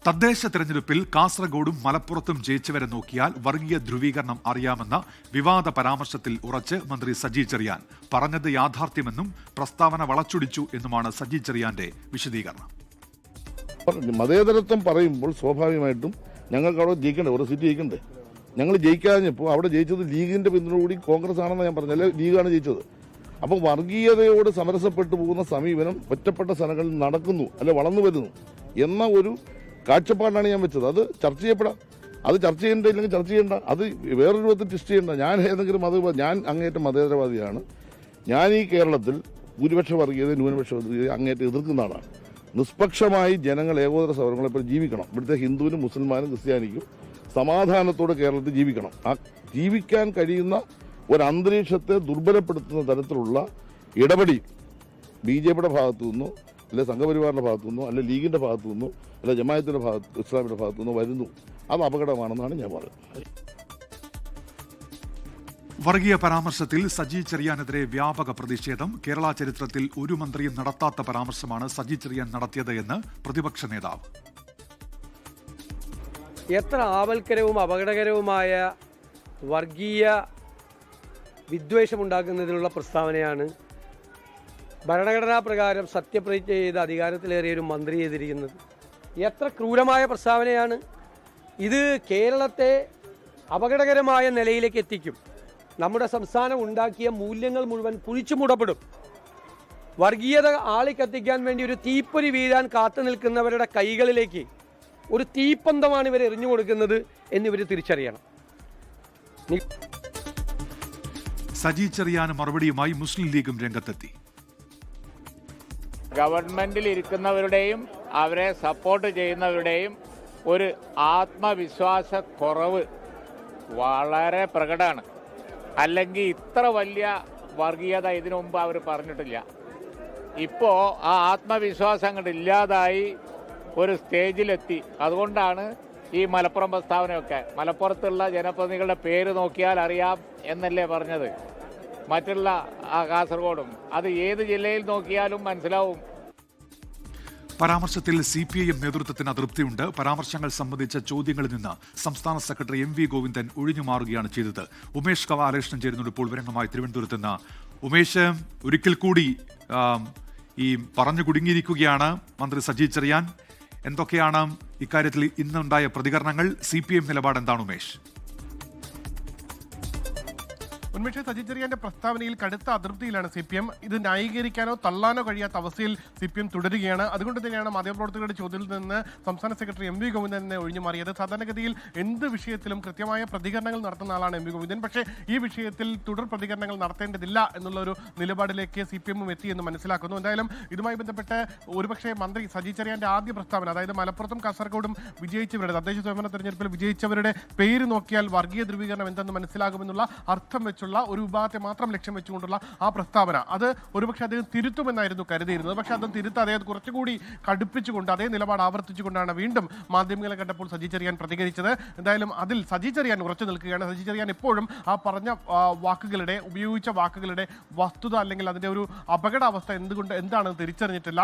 തദ്ദേശ തെരഞ്ഞെടുപ്പിൽ കാസർഗോഡും മലപ്പുറത്തും ജയിച്ചവരെ നോക്കിയാൽ വർഗീയ ധ്രുവീകരണം അറിയാമെന്ന വിവാദ പരാമർശത്തിൽ ഉറച്ച് മന്ത്രി സജി ചെറിയാൻ. പറഞ്ഞത് യാഥാർത്ഥ്യമെന്നും പ്രസ്താവന വളച്ചൊടിച്ചു എന്നുമാണ് സജി ചെറിയാന്റെ വിശദീകരണം. മതേതരത്വം പറയുമ്പോൾ സ്വാഭാവികമായിട്ടും ഞങ്ങൾക്ക് അവിടെ ജയിക്കണ്ടേ, ഒരു സീറ്റ് ജയിക്കണ്ടേ. ഞങ്ങൾ ജയിക്കാഞ്ഞപ്പോൾ അവിടെ ജയിച്ചത് ലീഗിന്റെ പിന്തുണയോടുകൂടി കോൺഗ്രസ് ആണെന്ന് ഞാൻ പറഞ്ഞല്ലേ, ലീഗാണ് ജയിച്ചത്. അപ്പോൾ വർഗീയതയോട് സമരസപ്പെട്ടു പോകുന്ന സമീപനം ഒറ്റപ്പെട്ട സ്ഥലങ്ങളിൽ നടക്കുന്നു, അല്ലെ വളർന്നു വരുന്നു എന്ന ഒരു കാഴ്ചപ്പാടിനാണ് ഞാൻ വെച്ചത്. അത് ചർച്ച ചെയ്യപ്പെടാം, അത് ചർച്ച ചെയ്യേണ്ട ഇല്ലെങ്കിൽ ചർച്ച ചെയ്യേണ്ട, അത് വേറൊരു വിധത്തിൽ ടെസ്റ്റ് ചെയ്യേണ്ട. ഞാൻ ഏതെങ്കിലും ഞാൻ അങ്ങേറ്റം മതേതരവാദിയാണ്. ഞാൻ ഈ കേരളത്തിൽ ഭൂരിപക്ഷ വർഗീയത ന്യൂനപക്ഷ വർഗീയത അങ്ങേറ്റം എതിർക്കുന്ന ആളാണ്. നിഷ്പക്ഷമായി ജനങ്ങൾ ഏകോദര സമരങ്ങളെപ്പോൾ ജീവിക്കണം. ഇവിടുത്തെ ഹിന്ദുവിനും മുസൽമാനും ക്രിസ്ത്യാനിക്കും സമാധാനത്തോടെ കേരളത്തിൽ ജീവിക്കണം. ആ ജീവിക്കാൻ കഴിയുന്ന ഒരു അന്തരീക്ഷത്തെ ദുർബലപ്പെടുത്തുന്ന തരത്തിലുള്ള ഇടപെടി BJPയുടെ ഭാഗത്തു നിന്നോ അല്ലെ സംഘപരിവാറിന്റെ ഭാഗത്തു നിന്നോ അല്ലെ ലീഗിന്റെ ഭാഗത്തു നിന്നോ അല്ലെ ജമാഅത്തിന്റെ ഇസ്ലാമിന്റെ ഭാഗത്തു നിന്നോ വരുന്നു. അത് അപകടമാണെന്നാണ് ഞാൻ പറയുന്നത്. വർഗീയ പരാമർശത്തിൽ സജി ചെറിയാനെതിരെ വ്യാപക പ്രതിഷേധം. കേരള ചരിത്രത്തിൽ ഒരു മന്ത്രിയും നടത്താത്ത പരാമർശമാണ് സജി ചെറിയാൻ നടത്തിയത് എന്ന് പ്രതിപക്ഷ നേതാവ്. എത്ര ആവൽക്കരവും അപകടകരവുമായ വർഗീയ വിദ്വേഷമുണ്ടാക്കുന്നതിനുള്ള പ്രസ്താവനയാണ് ഭരണഘടനാ പ്രകാരം സത്യപ്രതിജ്ഞ ചെയ്ത് അധികാരത്തിലേറിയ ഒരു മന്ത്രി ചെയ്തിരിക്കുന്നത്. എത്ര ക്രൂരമായ പ്രസ്താവനയാണ് ഇത്! കേരളത്തെ അപകടകരമായ നിലയിലേക്ക് എത്തിക്കും. നമ്മുടെ സംസ്ഥാനം ഉണ്ടാക്കിയ മൂല്യങ്ങൾ മുഴുവൻ കുഴിച്ചു മൂടപ്പെടും. വർഗീയത ആളിക്കത്തിക്കാൻ വേണ്ടി ഒരു തീപ്പൊരി വീഴാൻ കാത്തു നിൽക്കുന്നവരുടെ കൈകളിലേക്ക് ഒരു തീപ്പന്തമാണ് ഇവർ എറിഞ്ഞു കൊടുക്കുന്നത് എന്നിവർ തിരിച്ചറിയണം. സജി ചെറിയാന് മറുപടിയുമായി മുസ്ലിം ലീഗും രംഗത്തെത്തി. ഗവൺമെന്റിൽ ഇരിക്കുന്നവരുടെയും അവരെ സപ്പോർട്ട് ചെയ്യുന്നവരുടെയും ഒരു ആത്മവിശ്വാസ കുറവ് വളരെ പ്രകടമാണ്. അല്ലെങ്കിൽ ഇത്ര വലിയ വർഗീയത ഇതിനു മുമ്പ് അവർ പറഞ്ഞിട്ടില്ല. ഇപ്പോൾ ആ ആത്മവിശ്വാസം അങ്ങോട്ട് ഇല്ലാതായി ഒരു സ്റ്റേജിലെത്തി. അതുകൊണ്ടാണ് ഈ മലപ്പുറം പ്രസ്താവനയൊക്കെ. മലപ്പുറത്തുള്ള ജനപ്രതിനിധികളുടെ പേര് നോക്കിയാൽ അറിയാം എന്നല്ലേ പറഞ്ഞത്. മറ്റുള്ള കാസർഗോഡും അത് ഏത് ജില്ലയിൽ നോക്കിയാലും മനസ്സിലാവും. പരാമർശത്തിൽ CPIM നേതൃത്വത്തിന് അതൃപ്തിയുണ്ട്. പരാമർശങ്ങൾ സംബന്ധിച്ച ചോദ്യങ്ങളിൽ നിന്ന് സംസ്ഥാന സെക്രട്ടറി MV ഗോവിന്ദൻ ഒഴിഞ്ഞുമാറുകയാണ് ചെയ്തത്. ഉമേഷ് കവാലേഷനും ചേരുന്നുണ്ട് ഇപ്പോൾ വിവരങ്ങളുമായി തിരുവനന്തപുരത്ത് നിന്ന്. ഉമേഷ്, ഒരിക്കൽ കൂടി ഈ പറഞ്ഞു കുടുങ്ങിയിരിക്കുകയാണ് മന്ത്രി സജി ചെറിയാൻ. എന്തൊക്കെയാണ് ഇക്കാര്യത്തിൽ ഇന്നുണ്ടായ പ്രതികരണങ്ങൾ? CPIM നിലപാട് എന്താണ് ഉമേഷ്? ഉന്മേഷ, സജി ചെറിയാന്റെ പ്രസ്താവനയിൽ കടുത്ത അതൃപ്തിയിലാണ് CPM. ഇത് ന്യായീകരിക്കാനോ തള്ളാനോ കഴിയാത്ത അവസ്ഥയിൽ CPM തുടരുകയാണ്. അതുകൊണ്ട് തന്നെയാണ് മാധ്യമപ്രവർത്തകരുടെ ചോദ്യത്തിൽ നിന്ന് സംസ്ഥാന സെക്രട്ടറി MV ഗോവിന്ദനെ ഒഴിഞ്ഞു മാറിയത്. സാധാരണഗതിയിൽ എന്ത് വിഷയത്തിലും കൃത്യമായ പ്രതികരണങ്ങൾ നടത്തുന്ന ആളാണ് MV ഗോവിന്ദൻ. പക്ഷേ ഈ വിഷയത്തിൽ തുടർ പ്രതികരണങ്ങൾ നടത്തേണ്ടതില്ല എന്നുള്ള ഒരു നിലപാടിലേക്ക് CPM എത്തിയെന്ന് മനസ്സിലാക്കുന്നു. എന്തായാലും ഇതുമായി ബന്ധപ്പെട്ട് ഒരുപക്ഷെ മന്ത്രി സജി ചെറിയാന്റെ ആദ്യ പ്രസ്താവന, അതായത് മലപ്പുറത്തും കാസർഗോഡും വിജയിച്ചവരുടെ തദ്ദേശ സ്വയംഭരണ തെരഞ്ഞെടുപ്പിൽ വിജയിച്ചവരുടെ പേര് നോക്കിയാൽ വർഗീയ ധ്രുവീകരണം എന്തെന്ന് മനസ്സിലാകുമെന്നുള്ള അർത്ഥം വെച്ചുള്ള ഒരു വിഭാഗത്തെ മാത്രം ലക്ഷ്യം വെച്ചുകൊണ്ടുള്ള ആ പ്രസ്താവന, അത് ഒരുപക്ഷെ അദ്ദേഹം തിരുത്തുമെന്നായിരുന്നു കരുതിയിരുന്നത്. പക്ഷെ അതും തിരുത്താതെ അത് കുറച്ചുകൂടി കടുപ്പിച്ചുകൊണ്ട് അതേ നിലപാട് ആവർത്തിച്ചുകൊണ്ടാണ് വീണ്ടും മാധ്യമങ്ങളെ കണ്ടപ്പോൾ സജി ചെറിയാൻ പ്രതികരിച്ചത്. എന്തായാലും അതിൽ സജി ചെറിയാൻ ഉറച്ചു നിൽക്കുകയാണ്. സജി ചെറിയാൻ എപ്പോഴും ആ പറഞ്ഞ വാക്കുകളുടെ, ഉപയോഗിച്ച വാക്കുകളുടെ വസ്തുത അല്ലെങ്കിൽ അതിന്റെ ഒരു അപകടാവസ്ഥ എന്താണെന്ന് തിരിച്ചറിഞ്ഞിട്ടില്ല.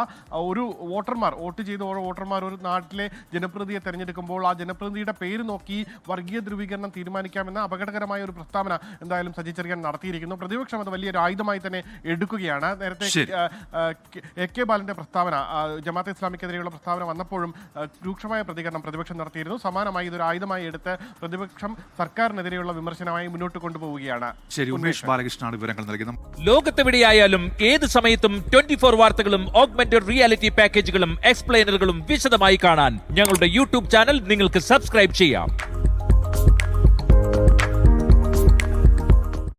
ഒരു വോട്ട് ചെയ്ത ഓരോ വോട്ടർമാർ ഒരു നാട്ടിലെ ജനപ്രതിനിധിയെ തെരഞ്ഞെടുക്കുമ്പോൾ ആ ജനപ്രതിനിധിയുടെ പേര് നോക്കി വർഗീയ ധ്രുവീകരണം തീരുമാനിക്കാമെന്ന അപകടകരമായ ഒരു പ്രസ്താവന എന്തായാലും സജി ചെറിയാൻ നടത്തിയിരിക്കുന്നു. പ്രതിപക്ഷം അത് വലിയൊരു ആയുധമായി തന്നെ എടുക്കുകയാണ്. നേരത്തെ AK ബാലന്റെ പ്രസ്താവന, ജമാഅത്തെ ഇസ്ലാമിക്കെതിരെയുള്ള പ്രസ്താവന വന്നപ്പോഴും രൂക്ഷമായ പ്രതികരണം പ്രതിപക്ഷം നടത്തിയിരുന്നു. സമാനമായി ഇതൊരു ആയുധമായി എടുത്ത് പ്രതിപക്ഷം സർക്കാരിനെതിരെയുള്ള വിമർശനമായി മുന്നോട്ട് കൊണ്ടുപോവുകയാണ്. ശരി, ഉമേഷ് ബാലകൃഷ്ണനാണ് വിവരങ്ങൾ നൽകുന്നത്. ലോകത്തെവിടെയായാലും ഏത് സമയത്തും 24 വാർത്തകളും ഓഗ്മെന്റഡ് റിയാലിറ്റി പാക്കേജുകളും എക്സ്പ്ലെയിനറുകളും വിശദമായി കാണാൻ ഞങ്ങളുടെ YouTube ചാനൽ നിങ്ങൾക്ക് സബ്സ്ക്രൈബ് ചെയ്യാം.